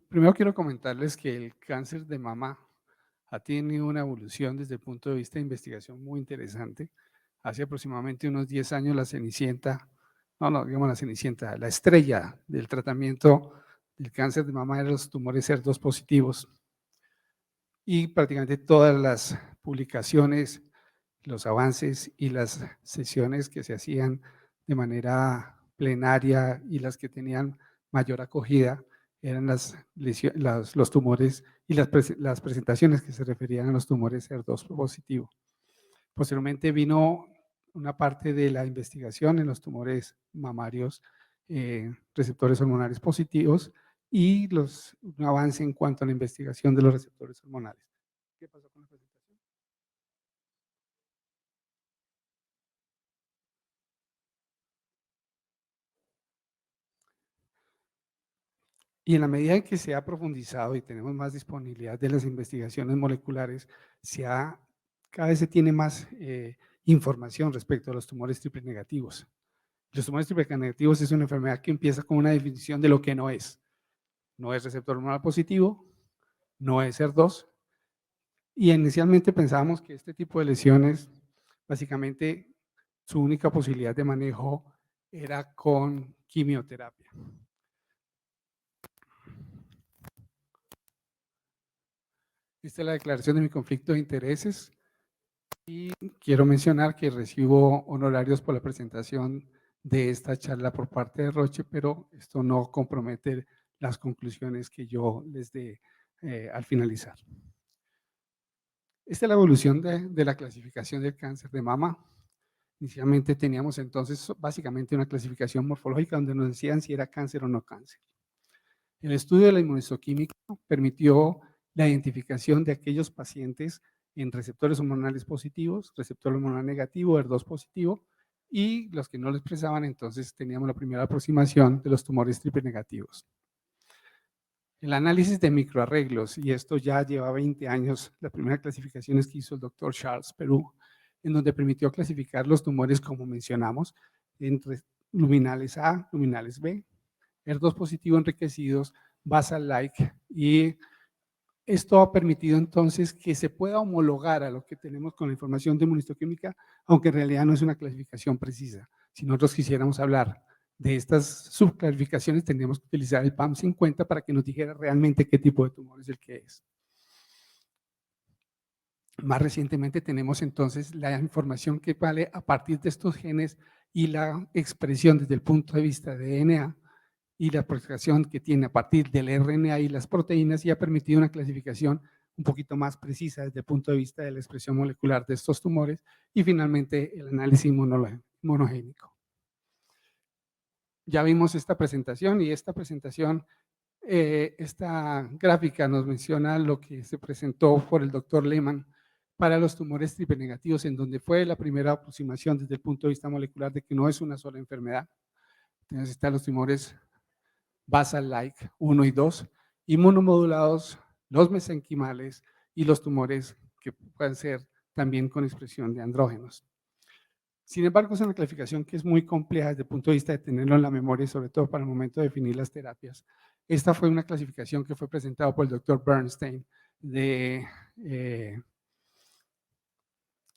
Primero quiero comentarles que el cáncer de mama ha tenido una evolución desde el punto de vista de investigación muy interesante. Hace aproximadamente unos 10 años la Cenicienta, no, digamos la Cenicienta, la estrella del tratamiento del cáncer de mama eran los tumores HER2 positivos, y prácticamente todas las publicaciones, los avances y las sesiones que se hacían de manera plenaria y las que tenían mayor acogida eran los tumores y las presentaciones que se referían a los tumores HER2 positivo. Posteriormente vino una parte de la investigación en los tumores mamarios, receptores hormonales positivos, y un avance en cuanto a la investigación de los receptores hormonales. ¿Qué pasó con la presentación? Y en la medida en que se ha profundizado y tenemos más disponibilidad de las investigaciones moleculares, cada vez se tiene más información respecto a los tumores triple negativos. Los tumores triple negativos es una enfermedad que empieza con una definición de lo que no es. No es receptor hormonal positivo, no es HER2, y inicialmente pensábamos que este tipo de lesiones, básicamente su única posibilidad de manejo era con quimioterapia. Esta es la declaración de mi conflicto de intereses. Quiero mencionar que recibo honorarios por la presentación de esta charla por parte de Roche, pero esto no compromete las conclusiones que yo les dé al finalizar. Esta es la evolución de la clasificación del cáncer de mama. Inicialmente teníamos entonces básicamente una clasificación morfológica donde nos decían si era cáncer o no cáncer. El estudio de la inmunohistoquímica permitió la identificación de aquellos pacientes en receptores hormonales positivos, receptor hormonal negativo, HER2 positivo, y los que no lo expresaban, entonces teníamos la primera aproximación de los tumores triple negativos. El análisis de microarreglos, y esto ya lleva 20 años, la primera clasificación es que hizo el doctor Charles Perú, en donde permitió clasificar los tumores, como mencionamos, entre luminales A, luminales B, HER2 positivo enriquecidos, basal-like, y esto ha permitido entonces que se pueda homologar a lo que tenemos con la información de inmunohistoquímica, aunque en realidad no es una clasificación precisa. Si nosotros quisiéramos hablar de estas subclasificaciones, tendríamos que utilizar el PAM50 para que nos dijera realmente qué tipo de tumor es el que es. Más recientemente tenemos entonces la información que vale a partir de estos genes y la expresión desde el punto de vista de DNA y la aproximación que tiene a partir del RNA y las proteínas, y ha permitido una clasificación un poquito más precisa desde el punto de vista de la expresión molecular de estos tumores, y finalmente el análisis inmunogénico. Ya vimos esta presentación, y esta presentación, esta gráfica nos menciona lo que se presentó por el doctor Lehmann para los tumores triple negativos, en donde fue la primera aproximación desde el punto de vista molecular de que no es una sola enfermedad. Entonces están los tumores basal-like 1 y 2, inmunomodulados, los mesenquimales y los tumores que pueden ser también con expresión de andrógenos. Sin embargo, es una clasificación que es muy compleja desde el punto de vista de tenerlo en la memoria y sobre todo para el momento de definir las terapias. Esta fue una clasificación que fue presentada por el doctor Bernstein de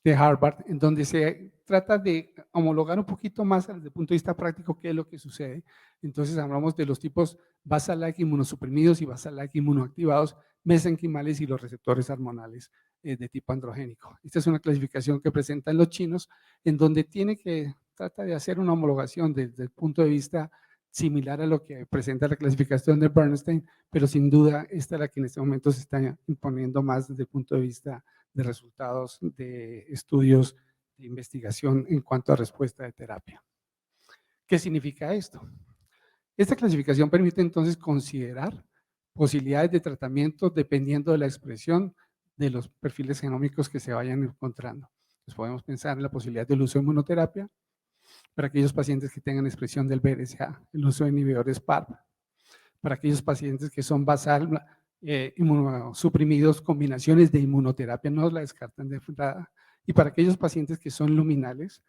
Harvard, en donde se trata de homologar un poquito más desde el punto de vista práctico qué es lo que sucede. Entonces hablamos de los tipos basal-like inmunosuprimidos y basal-like inmunoactivados, mesenquimales y los receptores hormonales de tipo androgénico. Esta es una clasificación que presentan los chinos, en donde trata de hacer una homologación desde el punto de vista similar a lo que presenta la clasificación de Bernstein, pero sin duda esta es la que en este momento se está imponiendo más desde el punto de vista de resultados de estudios de investigación en cuanto a respuesta de terapia. ¿Qué significa esto? Esta clasificación permite entonces considerar posibilidades de tratamiento dependiendo de la expresión de los perfiles genómicos que se vayan encontrando. Entonces podemos pensar en la posibilidad del uso de inmunoterapia para aquellos pacientes que tengan expresión del BRCA, el uso de inhibidores PARP, para aquellos pacientes que son basal inmunosuprimidos, combinaciones de inmunoterapia no la descartan de entrada, y para aquellos pacientes que son luminales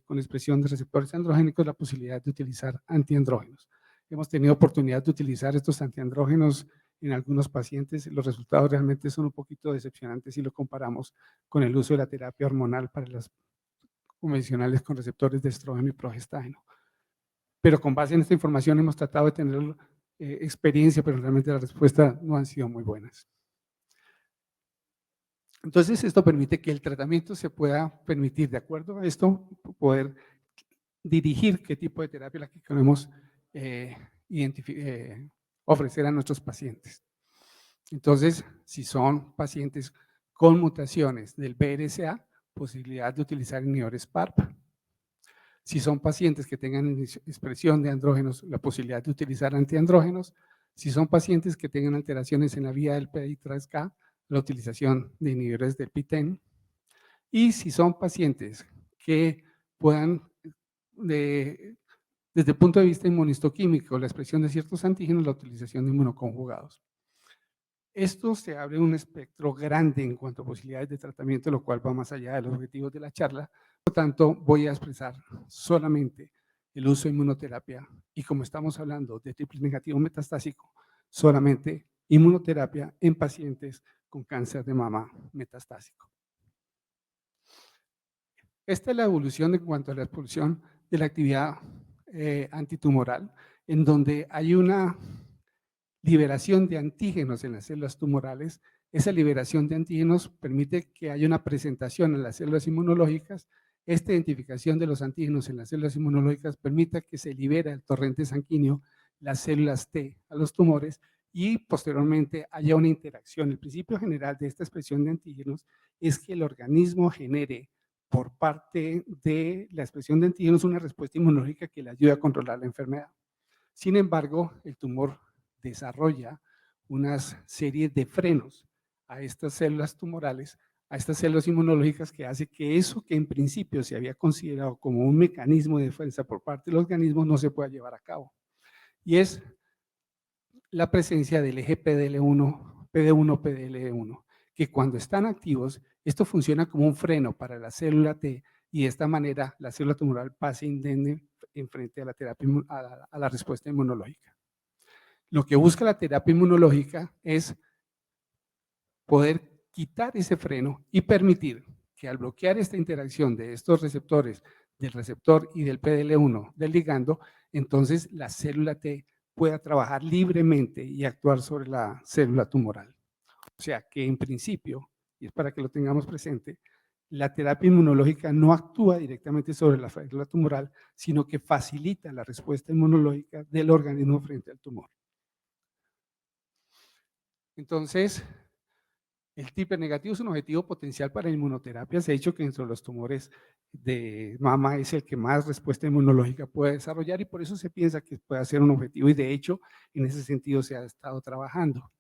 con expresión de receptores androgénicos, la posibilidad de utilizar antiandrógenos. hemos tenido oportunidad de utilizar estos antiandrógenos en algunos pacientes. Los resultados realmente son un poquito decepcionantes si lo comparamos con el uso de la terapia hormonal para las convencionales con receptores de estrógeno y progestágeno. Pero con base en esta información hemos tratado de tener experiencia, pero realmente las respuestas no han sido muy buenas. Entonces, esto permite que el tratamiento se pueda permitir, de acuerdo a esto, poder dirigir qué tipo de terapia la que queremos ofrecer a nuestros pacientes. Entonces, si son pacientes con mutaciones del BRCA, posibilidad de utilizar inhibidores PARP. Si son pacientes que tengan expresión de andrógenos, la posibilidad de utilizar antiandrógenos. Si son pacientes que tengan alteraciones en la vía del PI3K, la utilización de inhibidores del PTEN. Y si son pacientes que puedan, desde el punto de vista inmunistoquímico, la expresión de ciertos antígenos, la utilización de inmunoconjugados. Esto se abre un espectro grande en cuanto a posibilidades de tratamiento, lo cual va más allá de los objetivos de la charla. Por lo tanto, voy a expresar solamente el uso de inmunoterapia y como estamos hablando de triple negativo metastásico, solamente inmunoterapia en pacientes con cáncer de mama metastásico. Esta es la evolución en cuanto a la expulsión de la actividad antitumoral, en donde hay una liberación de antígenos en las células tumorales. Esa liberación de antígenos permite que haya una presentación en las células inmunológicas. Esta identificación de los antígenos en las células inmunológicas permite que se libere el torrente sanguíneo, las células T, a los tumores y posteriormente haya una interacción. El principio general de esta expresión de antígenos es que el organismo genere por parte de la expresión de antígenos una respuesta inmunológica que le ayude a controlar la enfermedad. Sin embargo, el tumor desarrolla unas series de frenos a estas células tumorales, a estas células inmunológicas, que hace que eso que en principio se había considerado como un mecanismo de defensa por parte del organismo no se pueda llevar a cabo. Y es la presencia del eje PD1, PDL1, que cuando están activos, esto funciona como un freno para la célula T y de esta manera la célula tumoral pasa indemne en frente a la terapia, a la respuesta inmunológica. Lo que busca la terapia inmunológica es poder quitar ese freno y permitir que al bloquear esta interacción de estos receptores, del receptor y del PDL1 del ligando, entonces la célula T pueda trabajar libremente y actuar sobre la célula tumoral. O sea que en principio, y es para que lo tengamos presente, la terapia inmunológica no actúa directamente sobre la célula tumoral, sino que facilita la respuesta inmunológica del organismo frente al tumor. Entonces, el triple negativo es un objetivo potencial para inmunoterapia. Se ha dicho que entre los tumores de mama es el que más respuesta inmunológica puede desarrollar y por eso se piensa que puede ser un objetivo y de hecho en ese sentido se ha estado trabajando.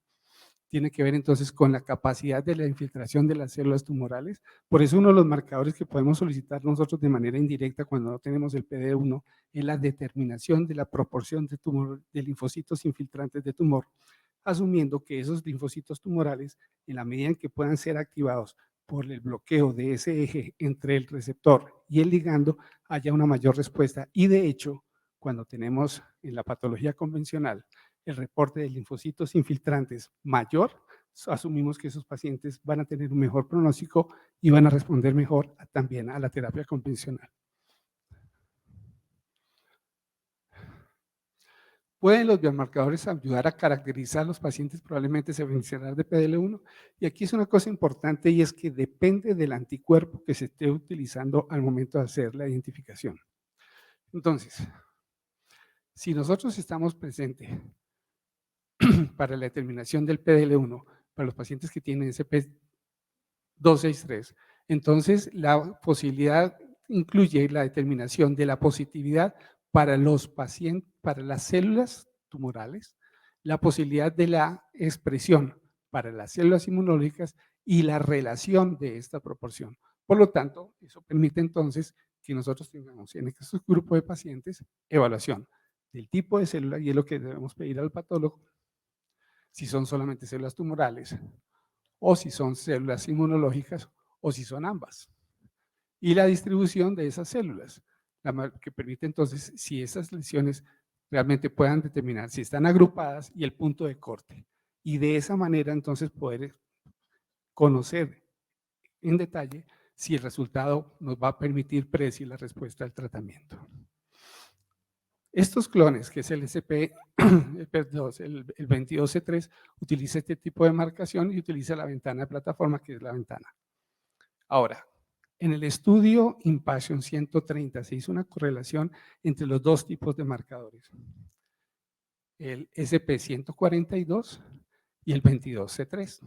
Tiene que ver entonces con la capacidad de la infiltración de las células tumorales. Por eso uno de los marcadores que podemos solicitar nosotros de manera indirecta cuando no tenemos el PD1 es la determinación de la proporción de, de linfocitos infiltrantes de tumor, asumiendo que esos linfocitos tumorales, en la medida en que puedan ser activados por el bloqueo de ese eje entre el receptor y el ligando, haya una mayor respuesta. Y de hecho, cuando tenemos en la patología convencional el reporte de linfocitos infiltrantes mayor, asumimos que esos pacientes van a tener un mejor pronóstico y van a responder mejor también a la terapia convencional. ¿Pueden los biomarcadores ayudar a caracterizar a los pacientes probablemente se beneficiarán de PDL1? Y aquí es una cosa importante y es que depende del anticuerpo que se esté utilizando al momento de hacer la identificación. Entonces, si nosotros estamos presentes para la determinación del PDL1 para los pacientes que tienen SP263, entonces la posibilidad incluye la determinación de la positividad para los pacientes, para las células tumorales, la posibilidad de la expresión para las células inmunológicas y la relación de esta proporción. Por lo tanto, eso permite entonces que nosotros tengamos en estos grupos de pacientes evaluación del tipo de célula y es lo que debemos pedir al patólogo, si son solamente células tumorales o si son células inmunológicas o si son ambas. Y la distribución de esas células, que permite entonces, si esas lesiones realmente puedan determinar si están agrupadas y el punto de corte. Y de esa manera entonces poder conocer en detalle si el resultado nos va a permitir predecir la respuesta al tratamiento. Estos clones, que es el SP, el 22C3, utiliza este tipo de marcación y utiliza la ventana de plataforma, que es la ventana. Ahora, en el estudio Impassion 130 se hizo una correlación entre los dos tipos de marcadores, el SP142 y el 22C3.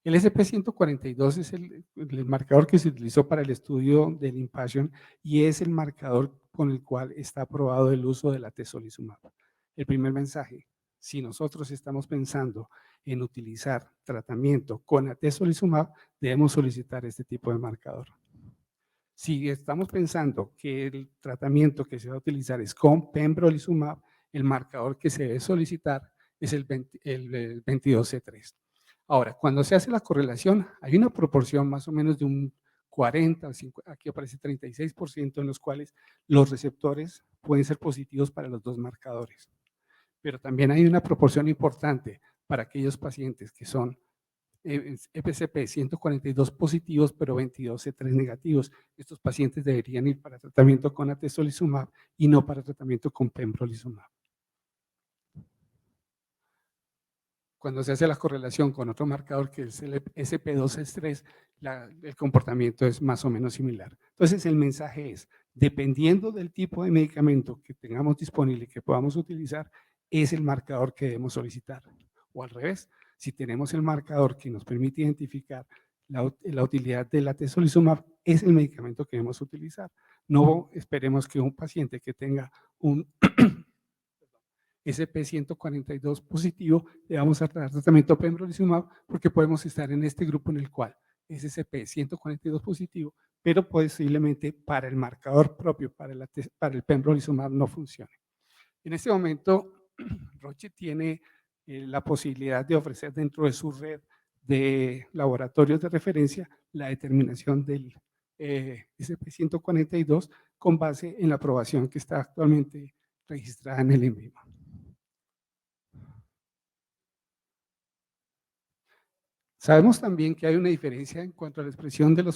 El SP142 es el marcador que se utilizó para el estudio del Impassion y es el marcador con el cual está aprobado el uso de la atezolizumab. El primer mensaje: si nosotros estamos pensando en utilizar tratamiento con atezolizumab, debemos solicitar este tipo de marcador. Si estamos pensando que el tratamiento que se va a utilizar es con pembrolizumab, el marcador que se debe solicitar es el 22C3. Ahora, cuando se hace la correlación, hay una proporción más o menos de un 40, 50, aquí aparece 36%, en los cuales los receptores pueden ser positivos para los dos marcadores. Pero también hay una proporción importante para aquellos pacientes que son FCP 142 positivos, pero 22C3 negativos. Estos pacientes deberían ir para tratamiento con atezolizumab y no para tratamiento con pembrolizumab. Cuando se hace la correlación con otro marcador que es el SP2S3, el comportamiento es más o menos similar. Entonces, el mensaje es: dependiendo del tipo de medicamento que tengamos disponible y que podamos utilizar, es el marcador que debemos solicitar. O al revés, si tenemos el marcador que nos permite identificar la utilidad del atezolizumab, es el medicamento que debemos utilizar. No esperemos que un paciente que tenga un SP142 positivo, le vamos a dar tratamiento pembrolizumab porque podemos estar en este grupo en el cual es SP142 positivo, pero posiblemente para el marcador propio, para el pembrolizumab no funcione. En este momento, Roche tiene la posibilidad de ofrecer dentro de su red de laboratorios de referencia la determinación del SP142 con base en la aprobación que está actualmente registrada en el INVIMA. Sabemos también que hay una diferencia en cuanto a la expresión del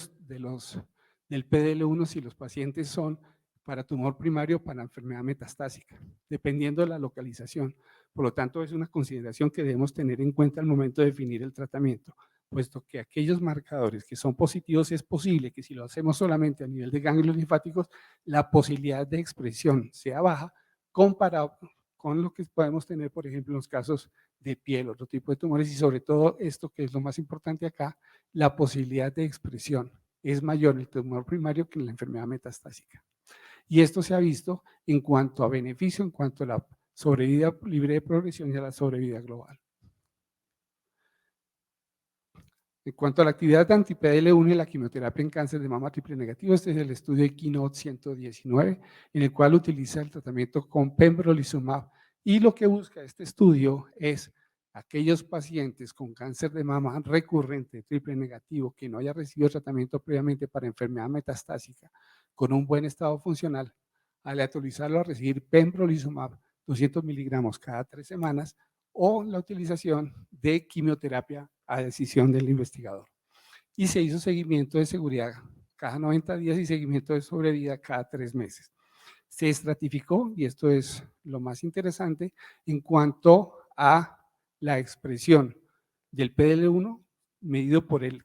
PDL1 si los pacientes son para tumor primario o para enfermedad metastásica, dependiendo de la localización. Por lo tanto, es una consideración que debemos tener en cuenta al momento de definir el tratamiento, puesto que aquellos marcadores que son positivos es posible que si lo hacemos solamente a nivel de ganglios linfáticos, la posibilidad de expresión sea baja comparado con lo que podemos tener, por ejemplo, en los casos de piel, otro tipo de tumores, y sobre todo esto que es lo más importante acá, la posibilidad de expresión es mayor en el tumor primario que en la enfermedad metastásica. Y esto se ha visto en cuanto a beneficio, en cuanto a la sobrevida libre de progresión y a la sobrevida global. En cuanto a la actividad de anti-PDL1 y la quimioterapia en cáncer de mama triple negativo, este es el estudio de Keynote 119, en el cual utiliza el tratamiento con pembrolizumab. Y lo que busca este estudio es aquellos pacientes con cáncer de mama recurrente triple negativo que no haya recibido tratamiento previamente para enfermedad metastásica con un buen estado funcional, aleatorizarlo a recibir pembrolizumab 200 miligramos cada 3 semanas o la utilización de quimioterapia a decisión del investigador. Y se hizo seguimiento de seguridad cada 90 días y seguimiento de sobrevida cada 3 meses. Se estratificó, y esto es lo más interesante, en cuanto a la expresión del PDL1 medido por el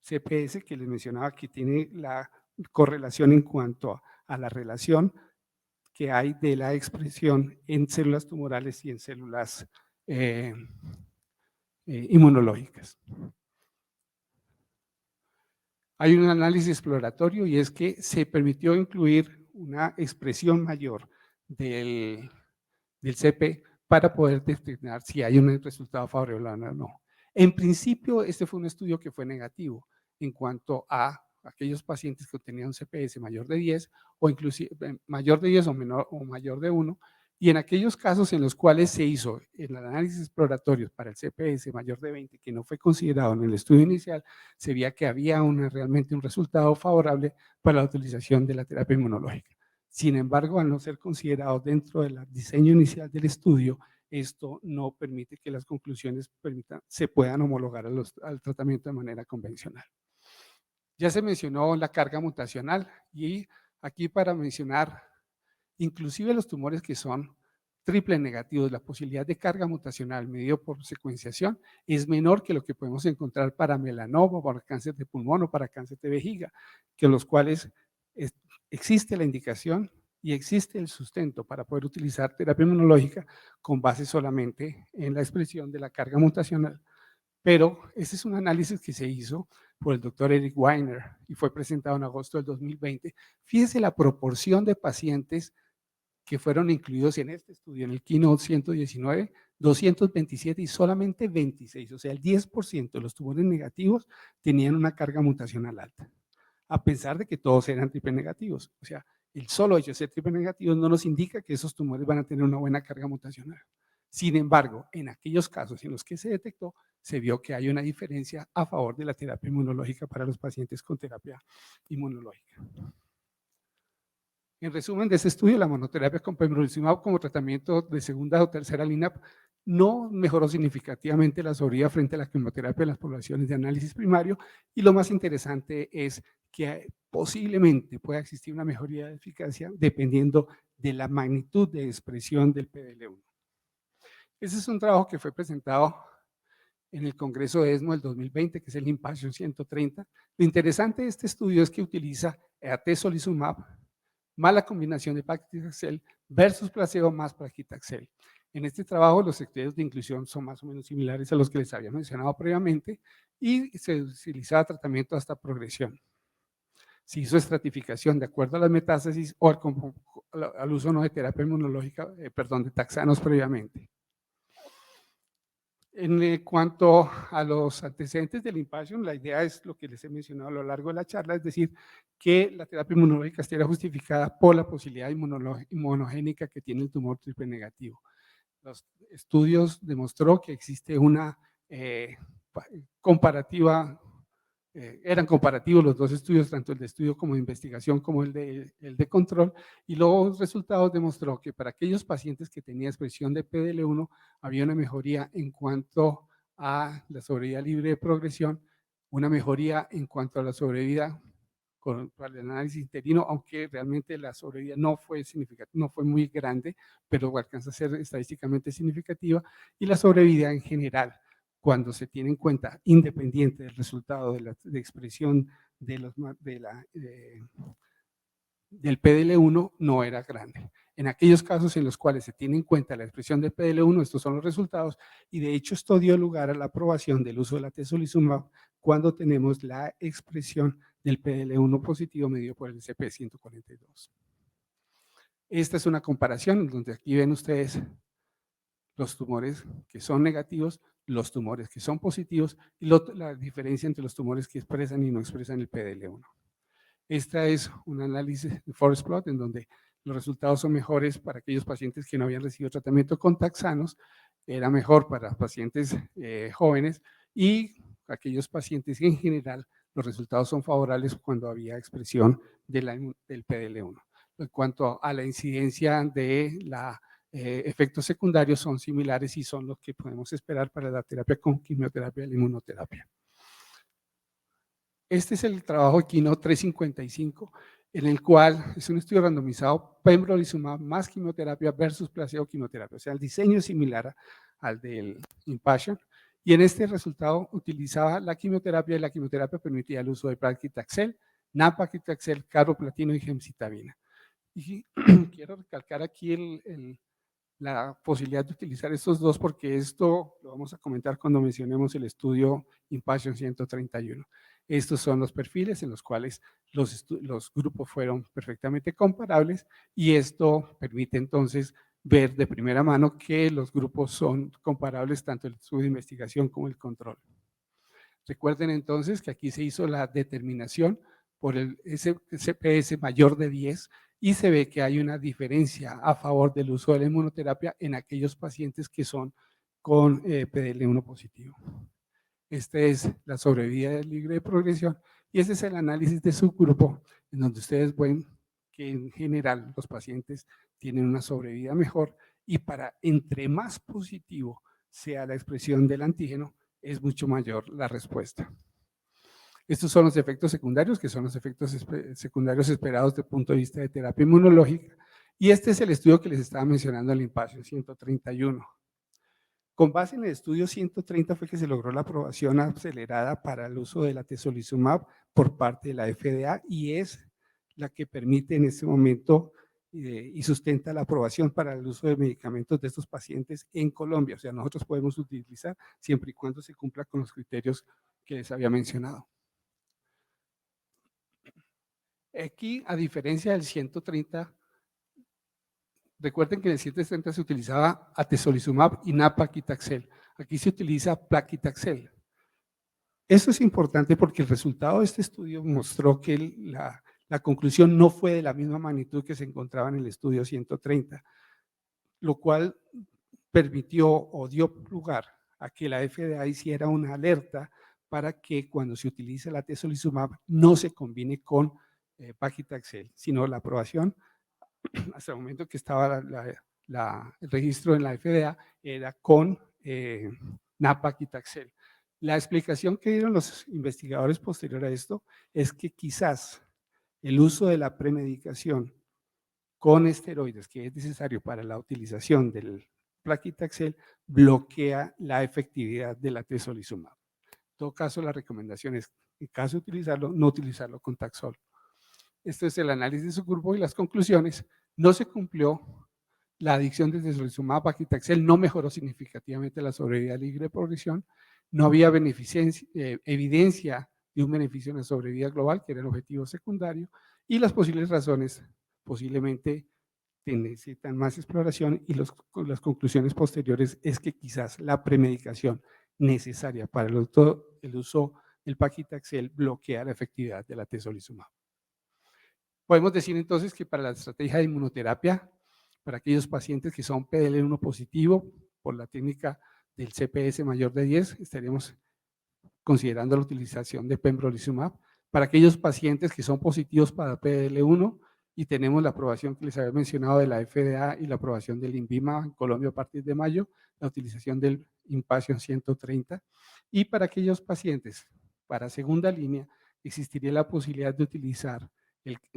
CPS que les mencionaba, que tiene la correlación en cuanto a la relación que hay de la expresión en células tumorales y en células inmunológicas. Hay un análisis exploratorio y es que se permitió incluir una expresión mayor del CP para poder determinar si hay un resultado favorable o no. En principio, este fue un estudio que fue negativo en cuanto a aquellos pacientes que tenían un CPS mayor de 10 o inclusive mayor de 10 o, menor, o mayor de 1, y en aquellos casos en los cuales se hizo el análisis exploratorio para el CPS mayor de 20, que no fue considerado en el estudio inicial, se veía que había realmente un resultado favorable para la utilización de la terapia inmunológica. Sin embargo, al no ser considerado dentro del diseño inicial del estudio, esto no permite que las conclusiones se puedan homologar al tratamiento de manera convencional. Ya se mencionó la carga mutacional y aquí para mencionar, inclusive los tumores que son triple negativos, la posibilidad de carga mutacional medido por secuenciación es menor que lo que podemos encontrar para melanoma, para cáncer de pulmón o para cáncer de vejiga, que los cuales existe la indicación y existe el sustento para poder utilizar terapia inmunológica con base solamente en la expresión de la carga mutacional. Pero ese es un análisis que se hizo por el doctor Eric Weiner y fue presentado en agosto del 2020. Fíjese la proporción de pacientes que fueron incluidos en este estudio, en el Keynote 119, 227 y solamente 26, o sea, el 10% de los tumores negativos tenían una carga mutacional alta, a pesar de que todos eran triple negativos. O sea, el solo hecho de ser triple negativos no nos indica que esos tumores van a tener una buena carga mutacional. Sin embargo, en aquellos casos en los que se detectó, se vio que hay una diferencia a favor de la terapia inmunológica para los pacientes con terapia inmunológica. En resumen de este estudio, la monoterapia con pembrolizumab como tratamiento de segunda o tercera línea no mejoró significativamente la sobrevida frente a la quimioterapia en las poblaciones de análisis primario, y lo más interesante es que posiblemente pueda existir una mejoría de eficacia dependiendo de la magnitud de expresión del PDL1. Ese es un trabajo que fue presentado en el Congreso de ESMO del 2020, que es el Impassion 130. Lo interesante de este estudio es que utiliza atezolizumab más la combinación de paclitaxel versus placebo más paclitaxel. En este trabajo los criterios de inclusión son más o menos similares a los que les había mencionado previamente y se utilizaba tratamiento hasta progresión. Se hizo estratificación de acuerdo a las metástasis o al uso no de terapia inmunológica, de taxanos previamente. En cuanto a los antecedentes del Impassion, la idea es lo que les he mencionado a lo largo de la charla, es decir, que la terapia inmunológica estaría justificada por la posibilidad inmunogénica que tiene el tumor triple negativo. Los estudios demostró que existe una comparativa, eran comparativos los dos estudios, tanto el de estudio como de investigación como el de control, y los resultados demostró que para aquellos pacientes que tenían expresión de PDL1 había una mejoría en cuanto a la sobrevida libre de progresión, una mejoría en cuanto a la sobrevida con el análisis interino, aunque realmente la sobrevida no fue significativa, no fue muy grande, pero alcanza a ser estadísticamente significativa, y la sobrevida en general, cuando se tiene en cuenta, independiente del resultado de expresión del PDL1, no era grande. En aquellos casos en los cuales se tiene en cuenta la expresión del PDL1, estos son los resultados, y de hecho esto dio lugar a la aprobación del uso de la atezolizumab cuando tenemos la expresión del PDL1 positivo medido por el CP142. Esta es una comparación donde aquí ven ustedes los tumores que son negativos, los tumores que son positivos y la diferencia entre los tumores que expresan y no expresan el PDL1. Esta es un análisis de forest plot en donde los resultados son mejores para aquellos pacientes que no habían recibido tratamiento con taxanos, era mejor para pacientes jóvenes, y aquellos pacientes en general los resultados son favorables cuando había expresión del PDL1. En cuanto a la incidencia de efectos secundarios son similares y son los que podemos esperar para la terapia con quimioterapia y la inmunoterapia. Este es el trabajo de Keynote 355, en el cual es un estudio randomizado pembrolizumab más quimioterapia versus placebo quimioterapia. O sea, el diseño es similar al del Impassion, y en este resultado utilizaba la quimioterapia, y la quimioterapia permitía el uso de paclitaxel, nab-paclitaxel, carboplatina y gemcitabina. Y quiero recalcar aquí la posibilidad de utilizar estos dos, porque esto lo vamos a comentar cuando mencionemos el estudio Impassion 131. Estos son los perfiles en los cuales los grupos fueron perfectamente comparables, y esto permite entonces ver de primera mano que los grupos son comparables, tanto el estudio de investigación como el control. Recuerden entonces que aquí se hizo la determinación por el CPS mayor de 10, y se ve que hay una diferencia a favor del uso de la inmunoterapia en aquellos pacientes que son con PDL1 positivo. Esta es la sobrevida libre de progresión, y este es el análisis de subgrupo, en donde ustedes ven que en general los pacientes tienen una sobrevida mejor y para entre más positivo sea la expresión del antígeno, es mucho mayor la respuesta. Estos son los efectos secundarios, que son los efectos secundarios esperados desde el punto de vista de terapia inmunológica. Y este es el estudio que les estaba mencionando al Impasio 131. Con base en el estudio 130 fue que se logró la aprobación acelerada para el uso de la atezolizumab por parte de la FDA y es la que permite en este momento y sustenta la aprobación para el uso de medicamentos de estos pacientes en Colombia. O sea, nosotros podemos utilizar siempre y cuando se cumpla con los criterios que les había mencionado. Aquí, a diferencia del 130, recuerden que en el 130 se utilizaba atezolizumab y nab-paclitaxel. Aquí se utiliza paclitaxel. Eso es importante porque el resultado de este estudio mostró que la conclusión no fue de la misma magnitud que se encontraba en el estudio 130, lo cual permitió o dio lugar a que la FDA hiciera una alerta para que cuando se utilice la atezolizumab no se combine con paclitaxel, sino la aprobación hasta el momento que estaba el registro en la FDA era con nab-paclitaxel. La explicación que dieron los investigadores posterior a esto es que quizás el uso de la premedicación con esteroides, que es necesario para la utilización del paclitaxel, bloquea la efectividad de la atezolizumab. En todo caso, la recomendación es, en caso de utilizarlo, no utilizarlo con Taxol. Esto es el análisis de su grupo y las conclusiones. No se cumplió la adicción de atezolizumab a paclitaxel, no mejoró significativamente la sobrevida libre de progresión, no había evidencia de un beneficio en la sobrevida global, que era el objetivo secundario, y las posibles razones posiblemente necesitan más exploración y las conclusiones posteriores es que quizás la premedicación necesaria para el uso del paclitaxel bloquea la efectividad de la atezolizumab. Podemos decir entonces que para la estrategia de inmunoterapia, para aquellos pacientes que son PDL1 positivo, por la técnica del CPS mayor de 10, estaríamos considerando la utilización de pembrolizumab. Para aquellos pacientes que son positivos para PDL1 y tenemos la aprobación que les había mencionado de la FDA y la aprobación del INVIMA en Colombia a partir de mayo, la utilización del Impassion 130. Y para aquellos pacientes, para segunda línea, existiría la posibilidad de utilizar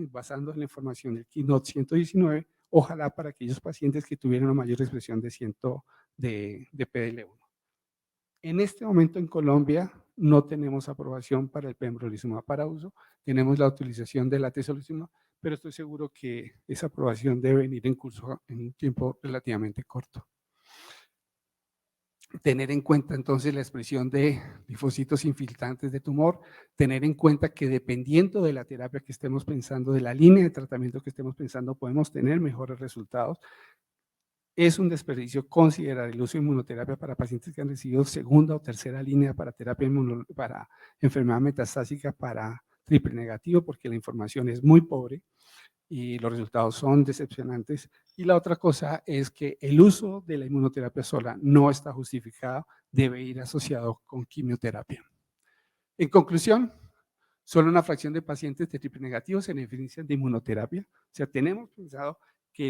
basando en la información del Keynote 119, ojalá para aquellos pacientes que tuvieran una mayor expresión de PDL1. En este momento en Colombia no tenemos aprobación para el pembrolizumab para uso, tenemos la utilización de la atezolizumab, pero estoy seguro que esa aprobación debe venir en curso en un tiempo relativamente corto. Tener en cuenta entonces la expresión de linfocitos infiltrantes de tumor, tener en cuenta que dependiendo de la terapia que estemos pensando, de la línea de tratamiento que estemos pensando, podemos tener mejores resultados. Es un desperdicio considerar el uso de inmunoterapia para pacientes que han recibido segunda o tercera línea para para enfermedad metastásica para triple negativo, porque la información es muy pobre y los resultados son decepcionantes. Y la otra cosa es que el uso de la inmunoterapia sola no está justificado, debe ir asociado con quimioterapia. En conclusión, solo una fracción de pacientes de triple negativo se benefician de inmunoterapia. O sea, tenemos pensado que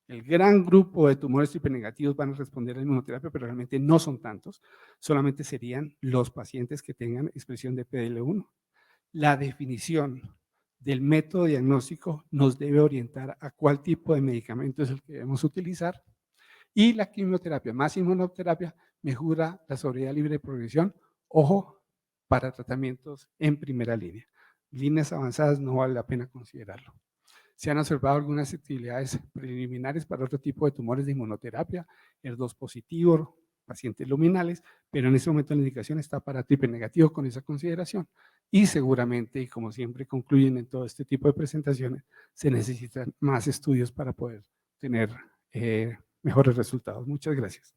el gran grupo de tumores triple negativos van a responder a la inmunoterapia, pero realmente no son tantos. Solamente serían los pacientes que tengan expresión de PDL1. La definición del método diagnóstico nos debe orientar a cuál tipo de medicamento es el que debemos utilizar y la quimioterapia más inmunoterapia mejora la sobrevida libre de progresión, ojo, para tratamientos en primera línea. Líneas avanzadas no vale la pena considerarlo. Se han observado algunas actividades preliminares para otro tipo de tumores de inmunoterapia, HER2 positivo, pacientes luminales, pero en este momento la indicación está para triple negativo con esa consideración. Y seguramente, y como siempre concluyen en todo este tipo de presentaciones, se necesitan más estudios para poder tener mejores resultados. Muchas gracias.